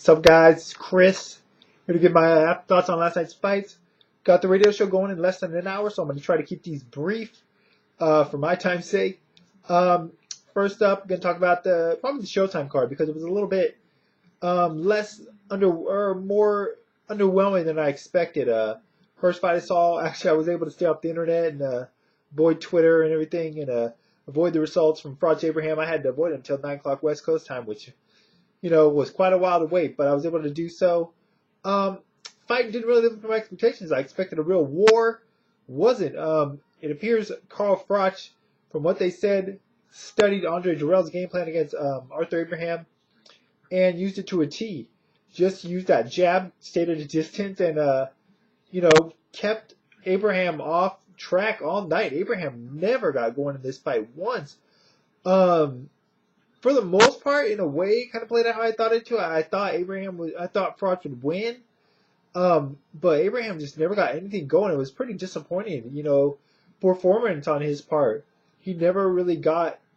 What's up, guys? It's Chris. Here to give my thoughts on last night's fights. Got the radio show going in less than an hour, so I'm going to try to keep these brief for my time's sake. First up, I'm going to talk about probably the Showtime card because it was a little bit more underwhelming than I expected. First fight I saw, actually I was able to stay off the internet and avoid Twitter and everything and avoid the results from Froch Abraham. I had to avoid it until 9 o'clock West Coast time, which was quite a while to wait, but I was able to do so. Fight didn't really live up to my expectations. I expected a real war. Wasn't. It appears Carl Froch, from what they said, studied Andre Jarrell's game plan against Arthur Abraham and used it to a T. Just used that jab, stayed at a distance, and, kept Abraham off track all night. Abraham never got going in this fight once. For the most part, in a way, it kind of played out how I thought it to. I thought Froch would win. But Abraham just never got anything going. It was pretty disappointing, performance on his part. He never really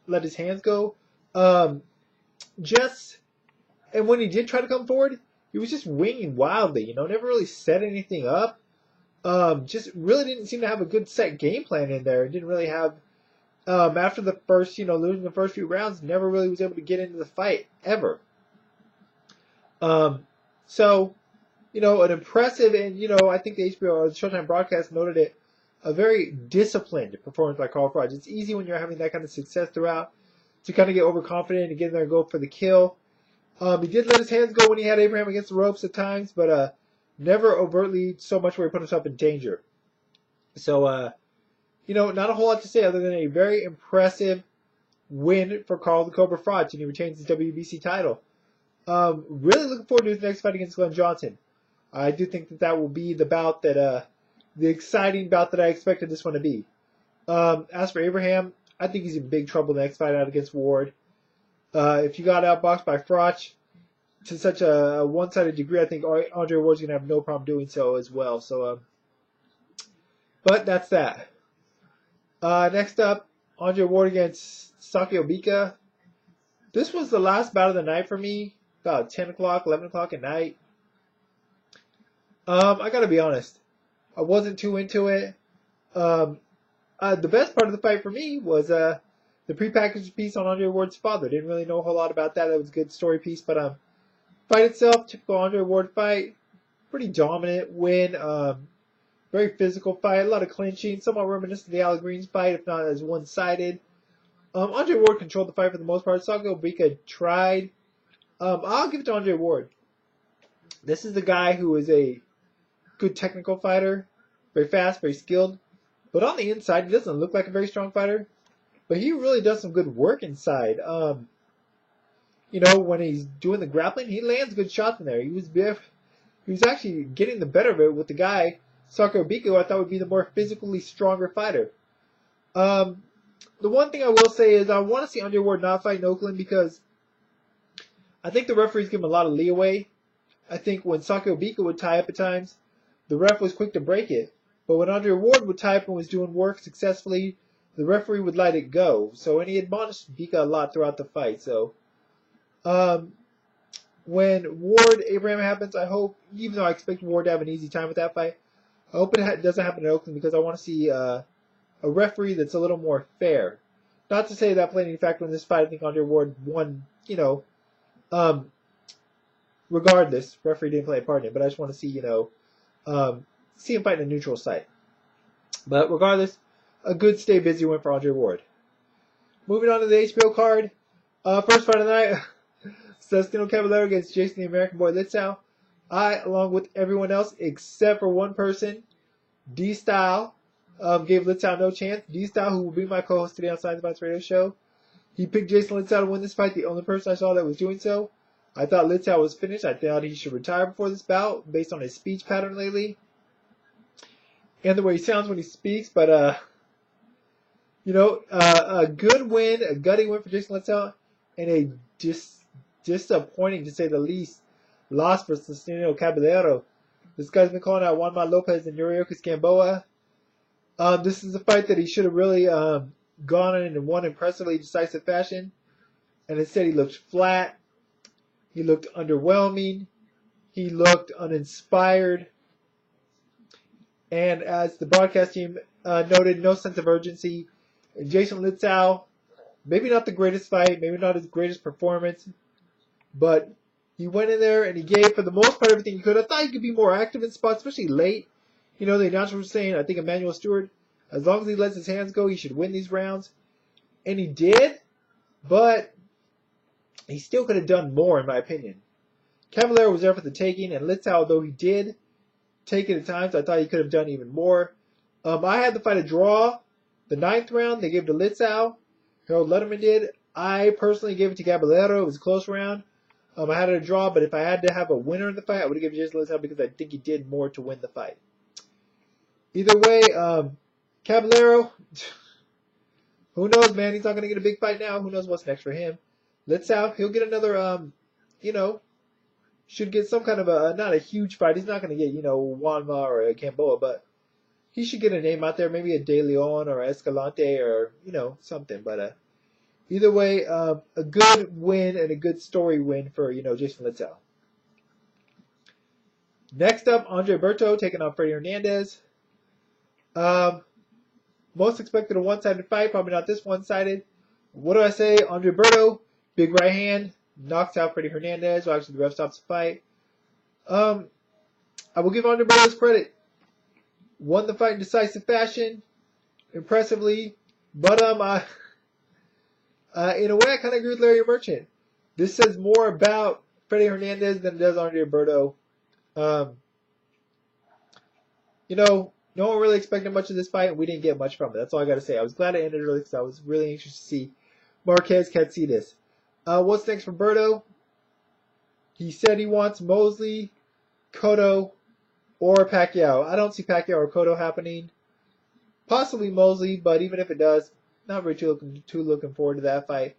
let his hands go. And when he did try to come forward, he was just winging wildly, never really set anything up. Just really didn't seem to have a good set game plan in there. Didn't really have, after the first, losing the first few rounds, never really was able to get into the fight, ever. An impressive, and, I think the HBO or the Showtime broadcast noted it, a very disciplined performance by Carl Froch. It's easy when you're having that kind of success throughout to kind of get overconfident and get in there and go for the kill. He did let his hands go when he had Abraham against the ropes at times, but never overtly so much where he put himself in danger. So, not a whole lot to say other than a very impressive win for Carl the Cobra Froch, and he retains his WBC title. Really looking forward to his next fight against Glenn Johnson. I do think that will be the bout the exciting bout that I expected this one to be. As for Abraham, I think he's in big trouble in the next fight out against Ward. If you got outboxed by Froch to such a one-sided degree, I think Andre Ward's going to have no problem doing so as well. So, but that's that. Next up, Andre Ward against Saki Obika. This was the last bout of the night for me, about 10 o'clock, 11 o'clock at night. I gotta be honest, I wasn't too into it. The best part of the fight for me was the prepackaged piece on Andre Ward's father. Didn't really know a whole lot about that. That was a good story piece, but fight itself, typical Andre Ward fight, pretty dominant win. Very physical fight, a lot of clinching, somewhat reminiscent of the Al Green's fight, if not as one-sided. Andre Ward controlled the fight for the most part. Saki Obika tried. I'll give it to Andre Ward. This is the guy who is a good technical fighter, very fast, very skilled. But on the inside, he doesn't look like a very strong fighter. But he really does some good work inside. When he's doing the grappling, he lands good shots in there. He was actually getting the better of it with the guy, Saki Obika, who I thought would be the more physically stronger fighter. The one thing I will say is I want to see Andre Ward not fight in Oakland because I think the referees give him a lot of leeway. I think when Saki Obika would tie up at times, the ref was quick to break it. But when Andre Ward would tie up and was doing work successfully, the referee would let it go. And he admonished Obika a lot throughout the fight. So, when Ward-Abraham happens, I hope, even though I expect Ward to have an easy time with that fight, I hope it doesn't happen in Oakland because I want to see a referee that's a little more fair. Not to say that played any factor in this fight. I think Andre Ward won, regardless. Referee didn't play a part in it, but I just want to see, see him fight in a neutral site. But regardless, a good stay busy win for Andre Ward. Moving on to the HBO card. First fight of the night, Celestino Caballero against Jason the American Boy Litzau. I, along with everyone else except for one person, D-Style, gave Litzau no chance. D-Style, who will be my co-host today on Science Bites Radio Show, he picked Jason Litzau to win this fight, the only person I saw that was doing so. I thought Litzau was finished. I thought he should retire before this bout based on his speech pattern lately and the way he sounds when he speaks. But, a good win, a gutty win for Jason Litzau, and a disappointing, to say the least, loss for Celestino Caballero. This guy's been calling out Juan Manuel Marquez and Yuriorkis Gamboa. This is a fight that he should have really gone in and won impressively decisive fashion. And instead he looked flat. He looked underwhelming. He looked uninspired. And as the broadcast team noted, no sense of urgency. And Jason Litzau, maybe not the greatest fight, maybe not his greatest performance, but he went in there and he gave, for the most part, everything he could. I thought he could be more active in spots, especially late. You know, the announcer was saying, I think Emmanuel Stewart, as long as he lets his hands go, he should win these rounds. And he did, but he still could have done more, in my opinion. Cavallero was there for the taking, and Litzau, although he did take it at times, I thought he could have done even more. I had the fight a draw. The 9th round, they gave it to Litzau. Harold Letterman did. I personally gave it to Caballero. It was a close round. I had it a draw, but if I had to have a winner in the fight, I would have given it to Litzau because I think he did more to win the fight. Either way, Caballero, who knows, man? He's not going to get a big fight now. Who knows what's next for him? Litzau, he'll get another, should get some kind of a, not a huge fight. He's not going to get, Juanma or a Gamboa, but he should get a name out there, maybe a De Leon or Escalante or, something. But either way, a good win and a good story win for, Jason Litzau. Next up, Andre Berto taking on Freddy Hernandez. Most expected a one-sided fight, probably not this one-sided. What do I say? Andre Berto, big right hand, knocks out Freddy Hernandez. Well, actually, the ref stops the fight. I will give Andre Berto his credit. Won the fight in decisive fashion, impressively. But in a way, I kind of agree with Larry Merchant. This says more about Freddy Hernandez than it does Andre Berto. No one really expected much of this fight, and we didn't get much from it. That's all I got to say. I was glad it ended early because I was really anxious to see Marquez Katsidis. What's next for Berto? He said he wants Mosley, Cotto, or Pacquiao. I don't see Pacquiao or Cotto happening. Possibly Mosley, but even if it does, not really too looking forward to that fight.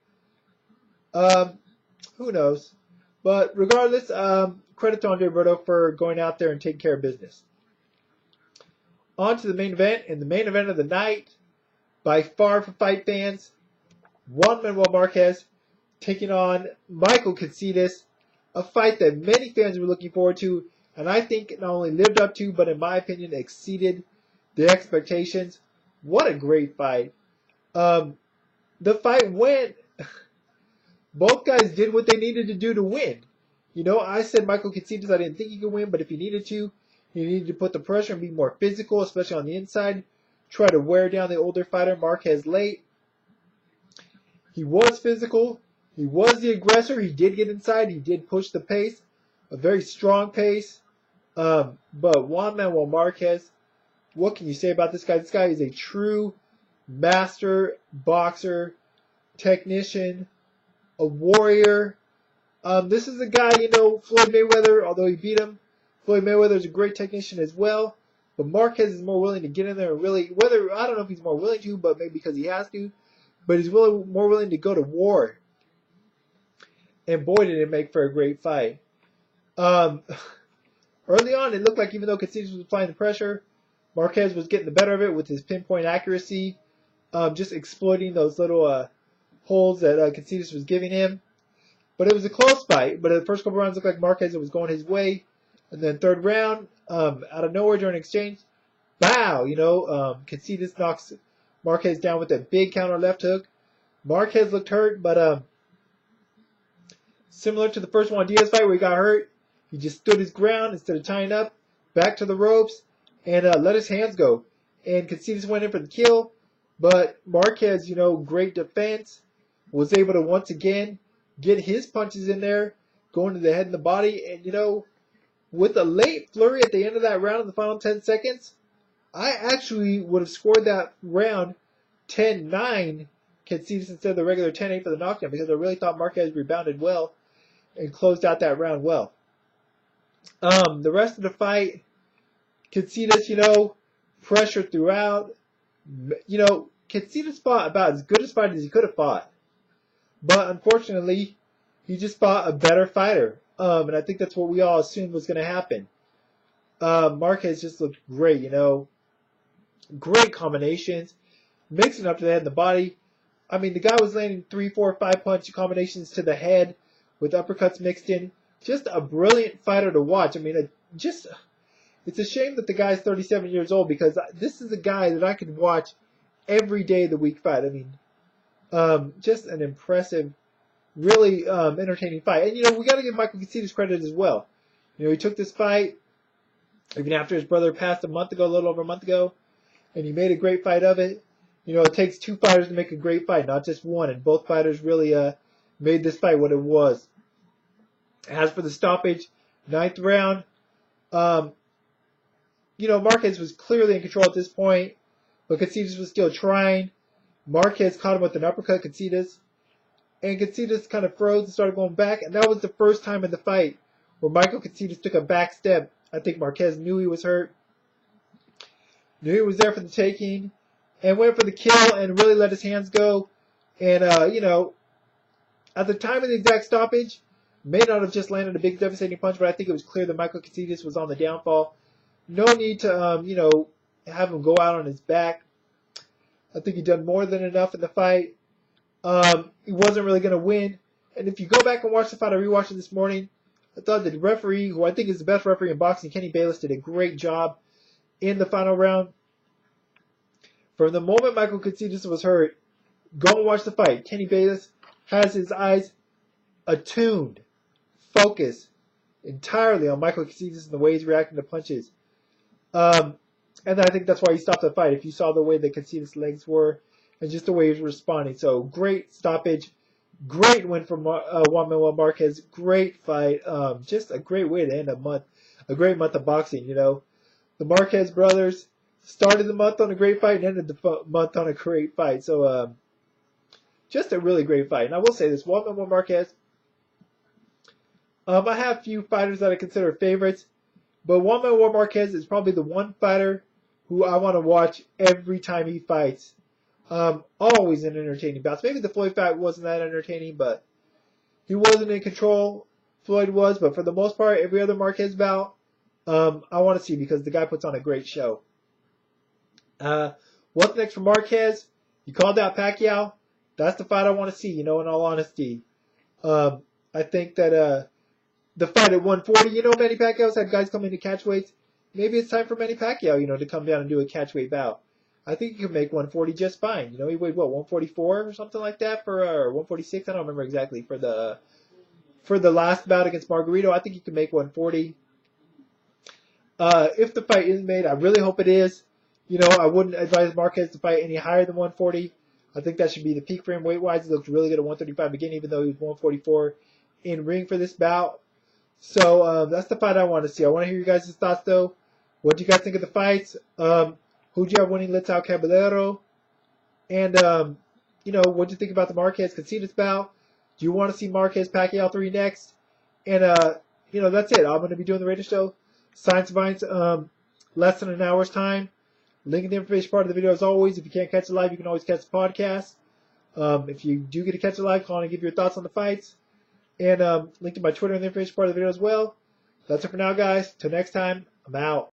Who knows? But regardless, credit to Andre Berto for going out there and taking care of business. On to the main event, and the main event of the night, by far for fight fans, Juan Manuel Marquez taking on Michael Katsidis, a fight that many fans were looking forward to, and I think not only lived up to, but in my opinion, exceeded their expectations. What a great fight. The fight went, both guys did what they needed to do to win. I said Michael Katsidis, I didn't think he could win, but if he needed to, he needed to put the pressure and be more physical, especially on the inside. Try to wear down the older fighter, Marquez, late. He was physical. He was the aggressor. He did get inside. He did push the pace. A very strong pace. But Juan Manuel Marquez, what can you say about this guy? This guy is a true master boxer, technician, a warrior. This is a guy, Floyd Mayweather, although he beat him, Floyd Mayweather is a great technician as well, but Marquez is more willing to get in there and really, I don't know if he's more willing to, but maybe because he has to, but he's more willing to go to war. And boy, did it make for a great fight. Early on, it looked like even though Katsidis was applying the pressure, Marquez was getting the better of it with his pinpoint accuracy, just exploiting those little holes that Katsidis was giving him. But it was a close fight, but the first couple rounds looked like Marquez was going his way. And then third round, out of nowhere during exchange, bow, Katsidis knocks Marquez down with that big counter left hook. Marquez looked hurt, but similar to the first Juan Diaz fight where he got hurt, he just stood his ground instead of tying up, back to the ropes, and let his hands go. And Katsidis went in for the kill, but Marquez, great defense, was able to once again get his punches in there, going to the head and the body, and with a late flurry at the end of that round in the final 10 seconds, I actually would have scored that round 10-9 Katsidis instead of the regular 10-8 for the knockdown because I really thought Marquez rebounded well and closed out that round well. The rest of the fight, Katsidis, pressure throughout. Katsidis fought about as good a fight as he could have fought. But unfortunately, he just fought a better fighter. And I think that's what we all assumed was going to happen. Marquez just looked great, Great combinations. Mixing up to the head and the body. I mean, the guy was landing 3, 4, 5 punch combinations to the head with uppercuts mixed in. just a brilliant fighter to watch. I mean, it's a shame that the guy's 37 years old, because this is a guy that I could watch every day of the week fight. I mean, just an impressive, really entertaining fight. And, we got to give Michael Katsidis credit as well. He took this fight even after his brother passed a little over a month ago, and he made a great fight of it. It takes two fighters to make a great fight, not just one, and both fighters really made this fight what it was. As for the stoppage, 9th round, Marquez was clearly in control at this point, but Katsidis was still trying. Marquez caught him with an uppercut, Katsidis, and Katsidis kind of froze and started going back, and that was the first time in the fight where Michael Katsidis took a back step. I think Marquez knew he was hurt, knew he was there for the taking, and went for the kill and really let his hands go. And, at the time of the exact stoppage, may not have just landed a big devastating punch, but I think it was clear that Michael Katsidis was on the downfall. No need to, have him go out on his back. I think he done more than enough in the fight. He wasn't really going to win. And if you go back and watch the fight, I rewatched it this morning, I thought the referee, who I think is the best referee in boxing, Kenny Bayless, did a great job in the final round. From the moment Michael Katsidis was hurt, go and watch the fight. Kenny Bayless has his eyes attuned, focused entirely on Michael Katsidis and the way he's reacting to punches. And I think that's why he stopped the fight. If you saw the way that Katsidis' legs were and just the way he was responding. So great stoppage. Great win from Juan Manuel Marquez. Great fight. Just a great way to end a great month of boxing. The Marquez brothers started the month on a great fight and ended the month on a great fight. So just a really great fight. And I will say this, Juan Manuel Marquez, I have a few fighters that I consider favorites, but Juan Manuel Marquez is probably the one fighter who I want to watch every time he fights. Always an entertaining bout. Maybe the Floyd fight wasn't that entertaining, but he wasn't in control. Floyd was, but for the most part, every other Marquez bout, I want to see, because the guy puts on a great show. What's next for Marquez? You called out Pacquiao. That's the fight I want to see, in all honesty. I think that the fight at 140, Manny Pacquiao's had guys come in to catch weights. Maybe it's time for Manny Pacquiao, to come down and do a catch weight bout. I think he can make 140 just fine. He weighed, 144 or something like that, or 146? I don't remember exactly, for the last bout against Margarito. I think he can make 140. If the fight is made, I really hope it is. I wouldn't advise Marquez to fight any higher than 140. I think that should be the peak for him weight-wise. He looked really good at 135 again, even though he was 144 in ring for this bout. So that's the fight I want to see. I want to hear you guys' thoughts, though. What do you guys think of the fights? Who do you have winning Litao Caballero? And, what do you think about the Marquez-Katsidis bout? Do you want to see Marquez-Pacquiao 3 next? And, that's it. I'm going to be doing the radio show. Science Vines, less than an hour's time. Link in the information part of the video as always. If you can't catch it live, you can always catch the podcast. If you do get to catch it live, call and give your thoughts on the fights. And link to my Twitter in the information part of the video as well. That's it for now, guys. Till next time, I'm out.